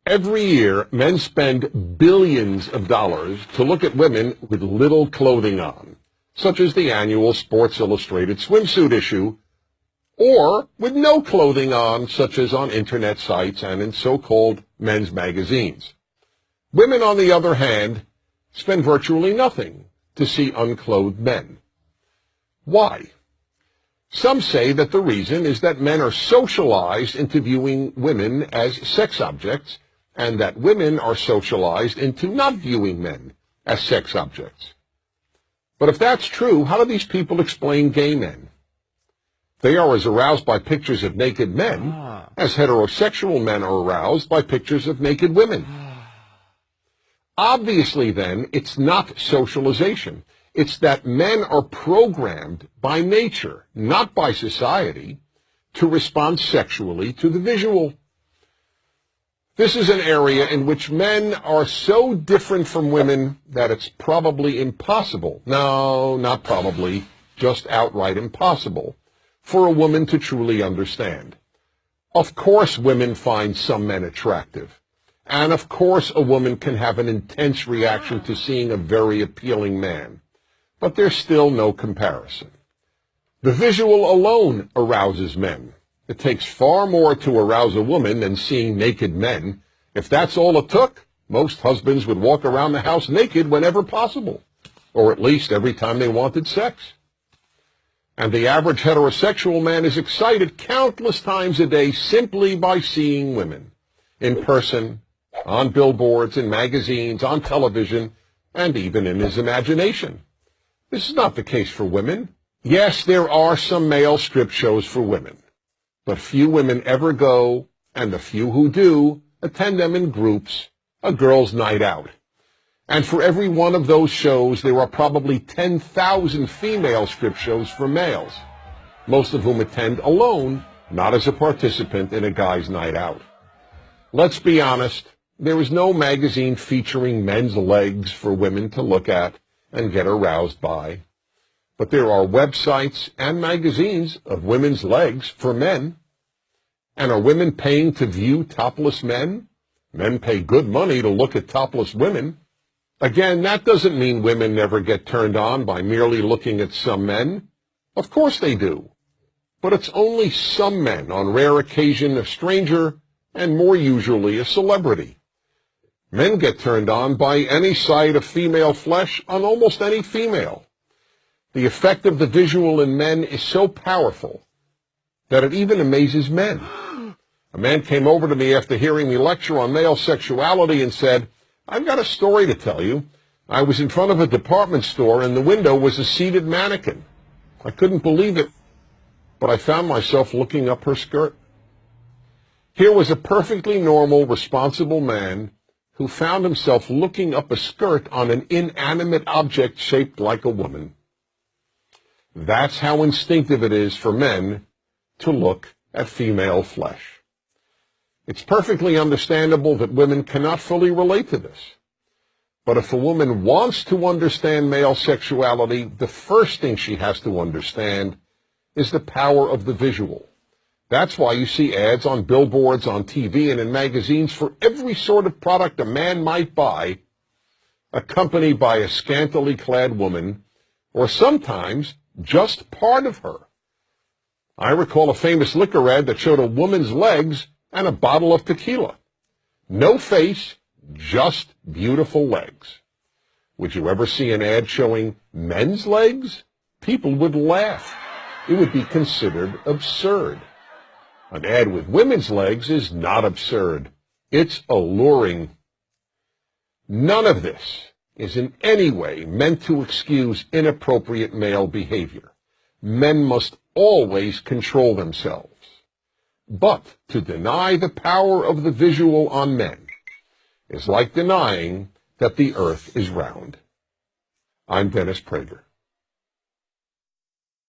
Every year, men spend billions of dollars to look at women with little clothing on, such as the annual Sports Illustrated swimsuit issue, or with no clothing on, such as on internet sites and in so-called men's magazines. Women, on the other hand, spend virtually nothing to see unclothed men. Why? Some say that the reason is that men are socialized into viewing women as sex objects, and that women are socialized into not viewing men as sex objects. But if that's true, how do these people explain gay men? They are as aroused by pictures of naked men as heterosexual men are aroused by pictures of naked women. Obviously, then, it's not socialization. It's that men are programmed by nature, not by society, to respond sexually to the visual. This is an area in which men are so different from women that it's probably impossible, no, not probably, just outright impossible, for a woman to truly understand. Of course women find some men attractive, and of course a woman can have an intense reaction to seeing a very appealing man, but there's still no comparison. The visual alone arouses men. It takes far more to arouse a woman than seeing naked men. If that's all it took, most husbands would walk around the house naked whenever possible, or at least every time they wanted sex. And the average heterosexual man is excited countless times a day simply by seeing women, in person, on billboards, in magazines, on television, and even in his imagination. This is not the case for women. Yes, there are some male strip shows for women, but few women ever go, and the few who do attend them in groups, a girls' night out. And for every one of those shows, there are probably 10,000 female strip shows for males, most of whom attend alone, not as a participant in a guy's night out. Let's be honest, there is no magazine featuring men's legs for women to look at and get aroused by. But there are websites and magazines of women's legs for men. And are women paying to view topless men? Men pay good money to look at topless women. Again, that doesn't mean women never get turned on by merely looking at some men. Of course they do. But it's only some men, on rare occasion a stranger, and more usually a celebrity. Men get turned on by any sight of female flesh on almost any female. The effect of the visual in men is so powerful that it even amazes men. A man came over to me after hearing me lecture on male sexuality and said, "I've got a story to tell you. I was in front of a department store and the window was a seated mannequin. I couldn't believe it, but I found myself looking up her skirt." Here was a perfectly normal, responsible man who found himself looking up a skirt on an inanimate object shaped like a woman. That's how instinctive it is for men to look at female flesh. It's perfectly understandable that women cannot fully relate to this. But if a woman wants to understand male sexuality, the first thing she has to understand is the power of the visual. That's why you see ads on billboards, on TV, and in magazines for every sort of product a man might buy, accompanied by a scantily clad woman, or sometimes just part of her. I recall a famous liquor ad that showed a woman's legs and a bottle of tequila. No face, just beautiful legs. Would you ever see an ad showing men's legs? People would laugh. It would be considered absurd. An ad with women's legs is not absurd. It's alluring. None of this is in any way meant to excuse inappropriate male behavior. Men must always control themselves. But to deny the power of the visual on men is like denying that the earth is round. I'm Dennis Prager.